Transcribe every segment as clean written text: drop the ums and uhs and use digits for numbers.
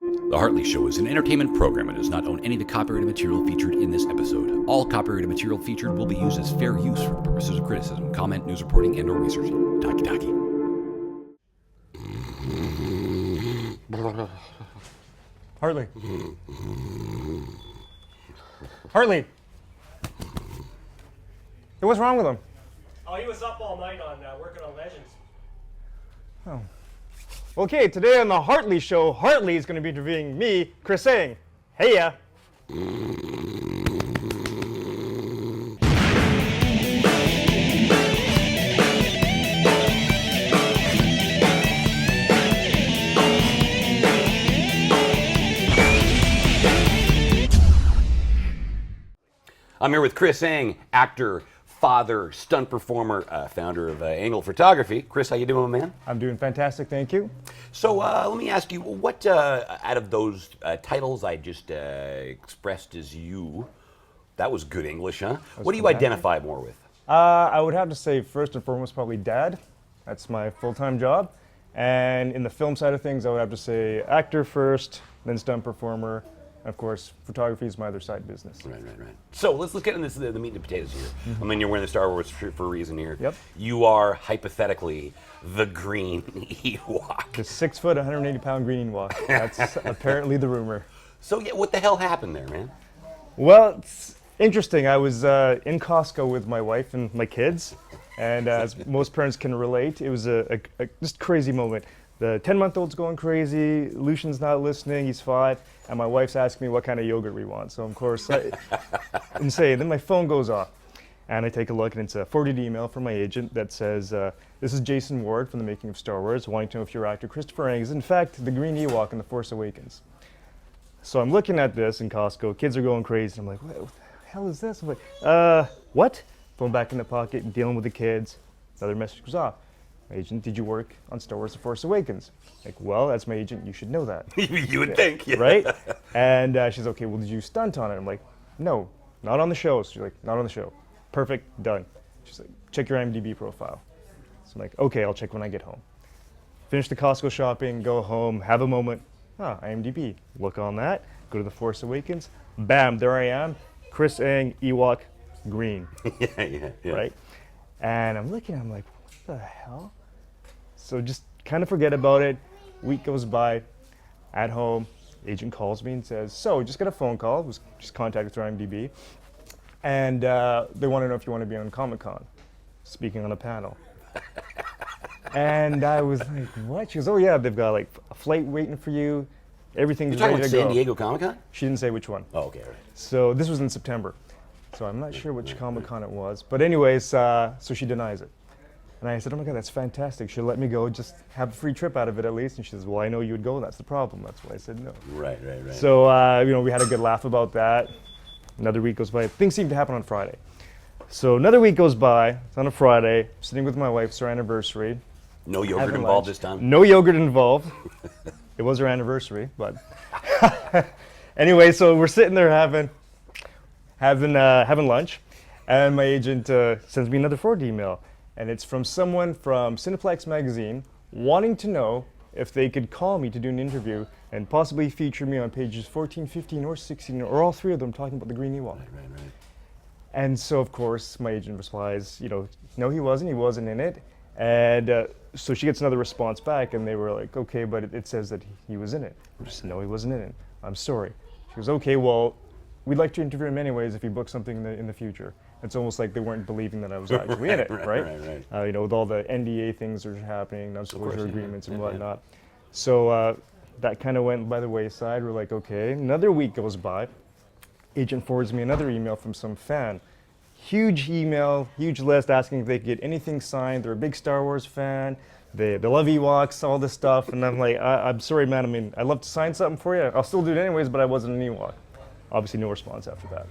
The Hartley Show is an entertainment program and does not own any of the copyrighted material featured in this episode. All copyrighted material featured will be used as fair use for purposes of criticism, comment, news reporting, and/or research. Taki taki. Hartley. Hartley. Hey, what's wrong with him? Oh, he was up all night on working on Legends. Oh. Okay, today on the Hartley Show, Hartley is going to be interviewing me, Chris saying, hey ya. I'm here with Chris Ang, actor, father, stunt performer, founder of Angle Photography. Chris, how you doing, man? I'm doing fantastic, thank you. So let me ask you, what out of those titles I just expressed as you, that was good English, huh? What do you identify more with? I would have to say first and foremost probably dad. That's my full-time job. And in the film side of things, I would have to say actor first, then stunt performer. Of course, photography is my other side business. Right. So let's get into the meat and potatoes here. Mm-hmm. I mean, you're wearing the Star Wars shirt for a reason here. Yep. You are, hypothetically, the green Ewok. The 6 foot, 180 pound green Ewok. That's apparently the rumor. So yeah, what the hell happened there, man? Well, it's interesting. I was in Costco with my wife and my kids, and as most parents can relate, it was a just crazy moment. The 10-month-old's going crazy, Lucian's not listening, he's 5, and my wife's asking me what kind of yogurt we want. So, of course, insane. Then my phone goes off, and I take a look, and it's a forwarded email from my agent that says, this is Jason Ward from the making of Star Wars, wanting to know if your actor Christopher Ang is, in fact, the green Ewok in The Force Awakens. So I'm looking at this in Costco, kids are going crazy, and I'm like, what the hell is this? I'm like, what? Phone back in the pocket, dealing with the kids, another message goes off. Agent, did you work on Star Wars The Force Awakens? Like, well, that's my agent, you should know that. You would think, yeah. Right? And she's okay, well, did you stunt on it? I'm like, no, not on the show. So she's like, not on the show. Perfect, done. She's like, check your IMDb profile. So I'm like, okay, I'll check when I get home. Finish the Costco shopping, go home, have a moment. IMDb, look on that, go to The Force Awakens, bam, there I am, Chris Ang, Ewok, green. yeah. Right? And I'm looking, I'm like, what the hell? So just kind of forget about it. Week goes by, at home, agent calls me and says, so just got a phone call, was just contacted through IMDb, and they want to know if you want to be on Comic-Con, speaking on a panel. And I was like, what? She goes, oh yeah, they've got like a flight waiting for you, everything's You're ready talking to about go. San Diego Comic-Con? She didn't say which one. Oh, okay, all right. So this was in September. So I'm not sure which Comic-Con it was. But anyways, so she denies it. And I said, oh my God, that's fantastic. She'll let me go, just have a free trip out of it at least. And she says, well, I know you would go, that's the problem. That's why I said no. Right. So, we had a good laugh about that. Another week goes by. Things seem to happen on Friday. So another week goes by. It's on a Friday, sitting with my wife. It's our anniversary. No yogurt involved this time? No yogurt involved. It was our anniversary, but anyway, so we're sitting there having lunch, and my agent sends me another forward email. And it's from someone from Cineplex Magazine wanting to know if they could call me to do an interview and possibly feature me on pages 14, 15, or 16, or all three of them talking about the green Ewok. Right. And so, of course, my agent replies, no, he wasn't in it. And so she gets another response back, and they were like, okay, but it says that he was in it. I just, no, he wasn't in it. I'm sorry. She goes, okay, well, we'd like to interview him anyways if you book something in the future. It's almost like they weren't believing that I was actually in it, right? Right. With all the NDA things that are happening, non-disclosure agreements and whatnot. So that kind of went by the wayside. We're like, okay. Another week goes by. Agent forwards me another email from some fan. Huge email, huge list asking if they could get anything signed. They're a big Star Wars fan. They love Ewoks, all this stuff. And I'm like, I'm sorry, man. I mean, I'd love to sign something for you. I'll still do it anyways, but I wasn't an Ewok. Obviously, no response after that.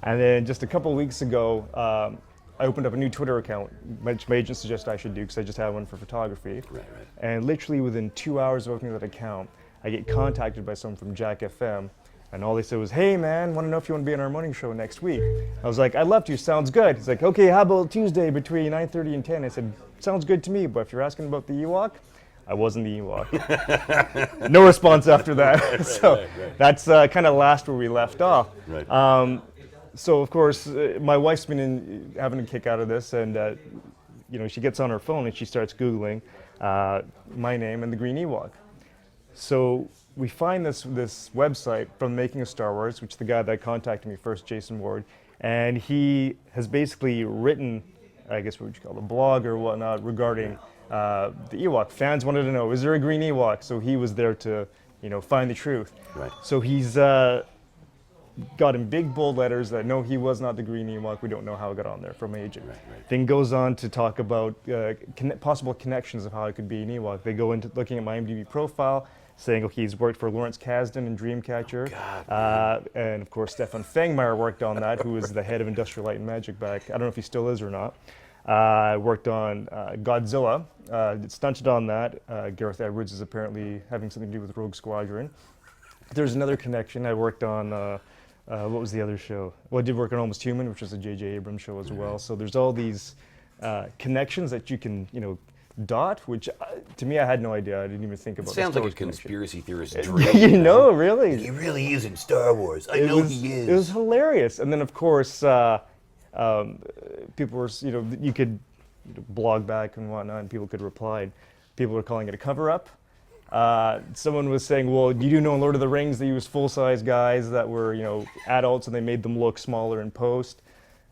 And then just a couple of weeks ago, I opened up a new Twitter account, which my agent suggested I should do because I just had one for photography. Right. And literally within 2 hours of opening that account, I get contacted by someone from Jack FM, and all they said was, hey man, want to know if you want to be on our morning show next week. I was like, I'd love to, sounds good. He's like, okay, how about Tuesday between 9:30 and 10? I said, sounds good to me, but if you're asking about the Ewok, I wasn't the Ewok. No response after that. So that's kind of last where we left off. Right. So of course, my wife's been having a kick out of this, and she gets on her phone and she starts Googling my name and the Green Ewok. So we find this website from Making of Star Wars, which the guy that contacted me first, Jason Ward, and he has basically written, I guess what would you call it, a blog or whatnot regarding the Ewok. Fans wanted to know, is there a Green Ewok? So he was there to, find the truth. Right. So he's got in big bold letters that no, he was not the Green Ewok. We don't know how it got on there from agent. Right. Then goes on to talk about possible connections of how it could be an Ewok. They go into looking at my IMDb profile, saying, okay, he's worked for Lawrence Kasdan and Dreamcatcher. And of course, Stefan Fangmeyer worked on that, who was the head of Industrial Light and Magic back. I don't know if he still is or not. Worked on Godzilla, stunted on that. Gareth Edwards is apparently having something to do with Rogue Squadron. There's another connection. I worked on, what was the other show? Well, I did work on Almost Human, which was a J.J. Abrams show as well. So there's all these connections that you can, dot, which to me, I had no idea. I didn't even think about. Sounds like a conspiracy theorist dream. Really? He really is in Star Wars. I know he is. It was hilarious. And then, of course, people were, you could blog back and whatnot, and people could reply. People were calling it a cover-up. Someone was saying, well, you do know in Lord of the Rings they used full-size guys that were, adults, and they made them look smaller in post.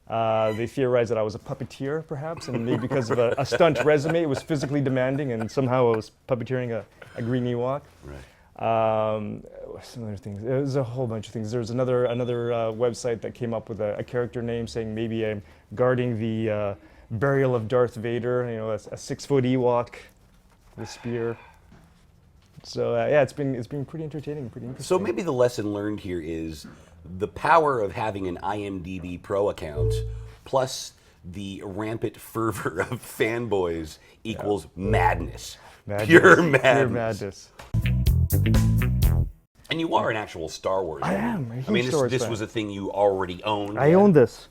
They theorized that I was a puppeteer, perhaps, and maybe because of a stunt resume, it was physically demanding, and somehow I was puppeteering a Green Ewok. Right. Some other things. There's a whole bunch of things. There's another website that came up with a character name saying maybe I'm guarding the burial of Darth Vader. A 6-foot Ewok with a spear. So it's been pretty entertaining, pretty interesting. So maybe the lesson learned here is the power of having an IMDb Pro account plus the rampant fervor of fanboys equals madness. Pure madness. And you are an actual Star Wars fan. I am a huge Star Wars this fan. was a thing you already owned. I own this.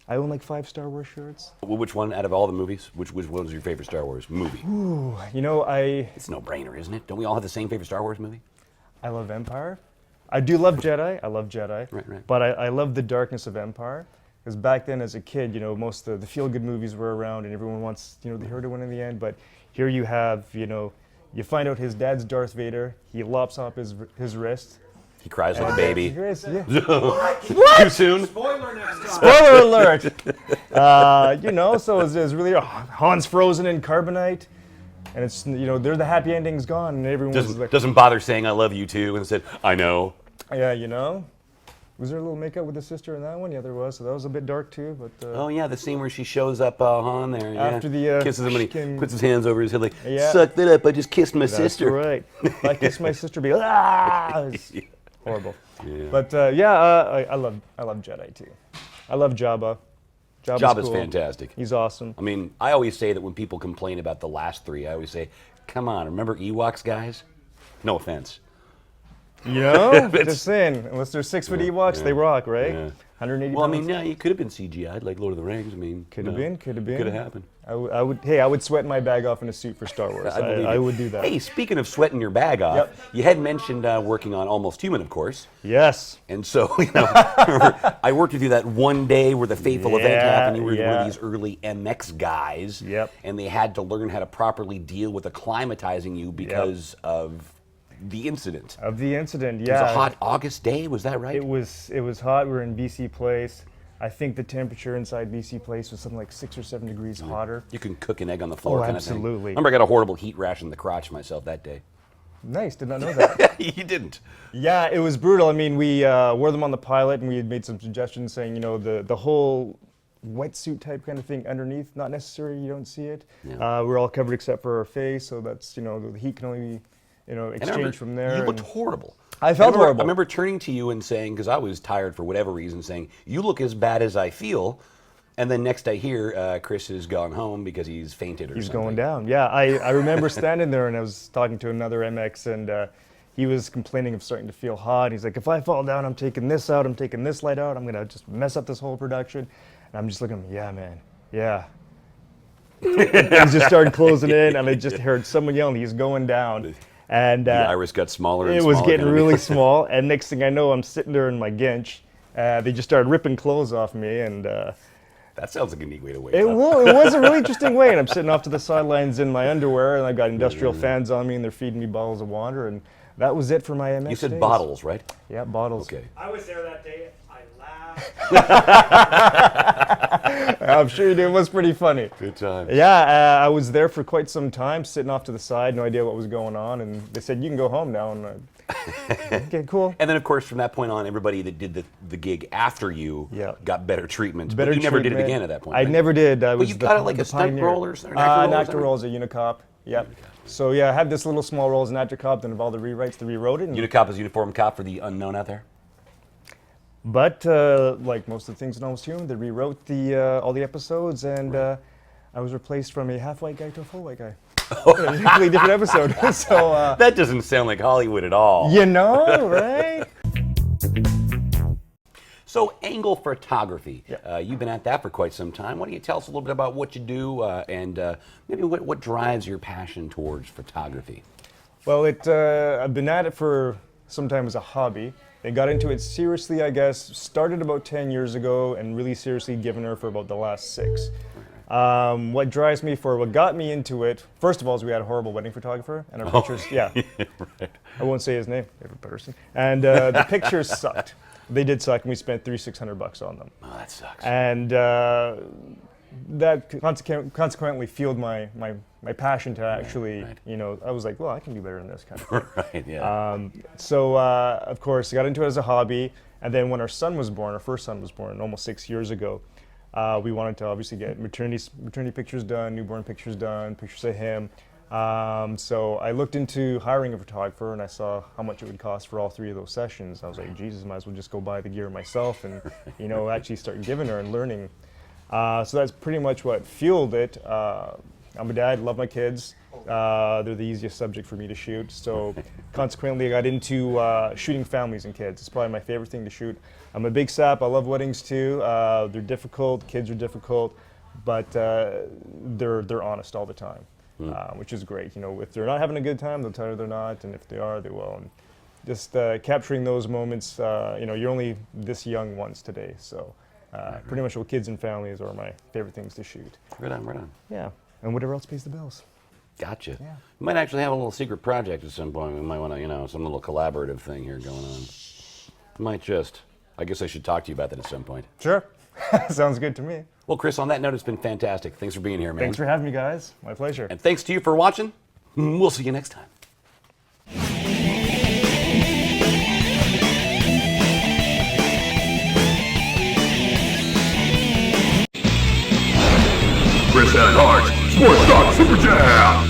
I own like 5 Star Wars shirts. Well, which one out of all the movies? Which one was your favorite Star Wars movie? Ooh, It's no brainer, isn't it? Don't we all have the same favorite Star Wars movie? I love Empire. I do love Jedi. I love Jedi. Right. But I love the darkness of Empire. Because back then as a kid, most of the feel-good movies were around and everyone wants, the hero to win in the end. But here you have, you find out his dad's Darth Vader. He lops off his wrist. He cries like a baby. Yeah. Too soon? Spoiler next time. Spoiler alert! So it's really Han's frozen in carbonite. And it's, they're the happy ending's gone and everyone's like... Doesn't bother saying I love you too and said, I know. Yeah, Was there a little makeup with the sister in that one? Yeah, there was. So that was a bit dark too. But Oh yeah, the scene where she shows up on there. Yeah. After the kisses him and he puts his hands over his head like, Yeah. suck that up, I just kissed my sister. That's right. If I kiss my sister, be it's horrible. Yeah. But I love Jedi too. I love Jabba. Jabba's cool. fantastic. He's awesome. I mean, I always say that when people complain about the last 3, I always say, come on, remember Ewoks, guys? No offense. Just saying, unless they're 6-foot Ewoks, they rock, right? Yeah. 180 Well, I pounds. mean, yeah, you could have been CGI'd like Lord of the Rings. I mean, Could have been. Could have happened. I would sweat my bag off in a suit for Star Wars. believe I it. would do that. Hey, speaking of sweating your bag off, Yep. you had mentioned working on Almost Human, of course. Yes. And so, I worked with you that one day where the fateful event happened. You were one of these early MX guys. Yep. And they had to learn how to properly deal with acclimatizing you because of the incident. Of the incident, It yeah. was a hot August day, was that right? It was hot. We were in BC Place. I think the temperature inside BC Place was something like 6 or 7 degrees hotter. You can cook an egg on the floor Oh, kind of thing. absolutely. Remember I got a horrible heat rash in the crotch myself that day. Nice, did not know that. You didn't. Yeah, it was brutal. I mean, we wore them on the pilot, and we had made some suggestions saying, the whole wetsuit type kind of thing underneath, not necessary. You don't see it. Yeah. We're all covered except for our face, so that's the heat can only be exchanged from there. You looked horrible. I felt horrible. I remember turning to you and saying, because I was tired for whatever reason, saying, you look as bad as I feel. And then next I hear Chris has gone home because he's fainted or He's something. going down. Yeah, I remember standing there and I was talking to another MX and he was complaining of starting to feel hot. He's like, if I fall down, I'm taking this out, I'm taking this light out, I'm going to just mess up this whole production. And I'm just looking, yeah, man, yeah. Things just started closing in, and I just heard someone yelling, "He's going down!" And The iris got smaller and it smaller. was getting really small. And next thing I know, I'm sitting there in my ginch. They just started ripping clothes off me, and That sounds like a neat way to wake it up. was a really interesting way. And I'm sitting off to the sidelines in my underwear, and I've got industrial fans on me, and they're feeding me bottles of water, and that was it for my MS You said days. bottles, right? Yeah, bottles. Okay. I was there that day. I laughed. I'm sure you did. It was pretty funny. Good time. Yeah, I was there for quite some time, sitting off to the side, no idea what was going on, and they said, "You can go home now." And okay, cool. And then, of course, from that point on, everybody that did the gig after you Yeah. got better treatment. Better But you never did it treatment. again at that point. I right? never did. I was you the, got it like the a stunt pioneer. role or an actor An role, is that actor right? role as a Unicop. Yep. So yeah, I had this little small role as an actor cop. Then of all the rewrites, they rewrote it. And, Unicop is uniform cop for the unknown out there. but like most of the things in Almost Human, they rewrote the all the episodes, and I was replaced from a half white guy to a full white guy. In a completely different episode. So That doesn't sound like Hollywood at all. you know, right? So, angle photography. Yeah. You've been at that for quite some time. Why don't you tell us a little bit about what you do and maybe what drives your passion towards photography? Well, I've been at it for some time as a hobby. I got into it seriously, I guess, started about 10 years ago and really seriously given her for about the last 6. What drives me what got me into it, first of all, is we had a horrible wedding photographer, and our pictures, Right. I won't say his name, David Patterson, and the pictures sucked. They did suck, and we spent $600 on them. Oh, that sucks. And that consequently fueled my passion to actually, right. you know, I was like, well, I can do better than this kind of thing. Right, yeah. So, of course, I got into it as a hobby, and then when our son was born, our first son was born almost 6 years ago, we wanted to obviously get maternity pictures done, newborn pictures done, pictures of him. So I looked into hiring a photographer, and I saw how much it would cost for all 3 of those sessions. I was like, Jesus, might as well just go buy the gear myself and, you know, actually start giving her and learning. So that's pretty much what fueled it. I'm a dad, love my kids. They're the easiest subject for me to shoot. So consequently, I got into shooting families and kids. It's probably my favorite thing to shoot. I'm a big sap. I love weddings too. They're difficult. Kids are difficult, but they're honest all the time, which is great. You know, if they're not having a good time, they'll tell you they're not, and if they are, they will. And just capturing those moments. You know, you're only this young once today, so pretty much all kids and families are my favorite things to shoot. Right on, right on. Yeah, and whatever else pays the bills. Gotcha. Yeah. We might actually have a little secret project at some point. We might want to, you know, some little collaborative thing here going on. Might just. I guess I should talk to you about that at some point. Sure. Sounds good to me. Well, Chris, on that note, it's been fantastic. Thanks for being here, man. Thanks for having me, guys. My pleasure. And thanks to you for watching. We'll see you next time. Chris and Hart, Sports Talk Super Jam!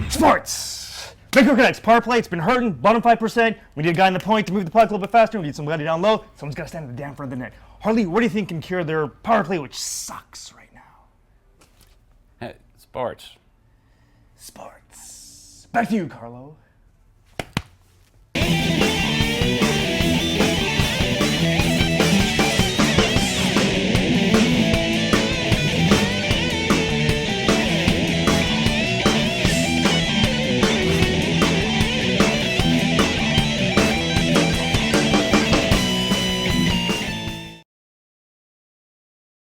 Sports! Vancouver Canucks, power play, it's been hurting, bottom 5%. We need a guy in the point to move the puck a little bit faster. We need somebody down low. Someone's got to stand at the damn front of the net. Hartley, what do you think can cure their power play, which sucks right now? Hey, sports. Sports. Back to you, Carlo.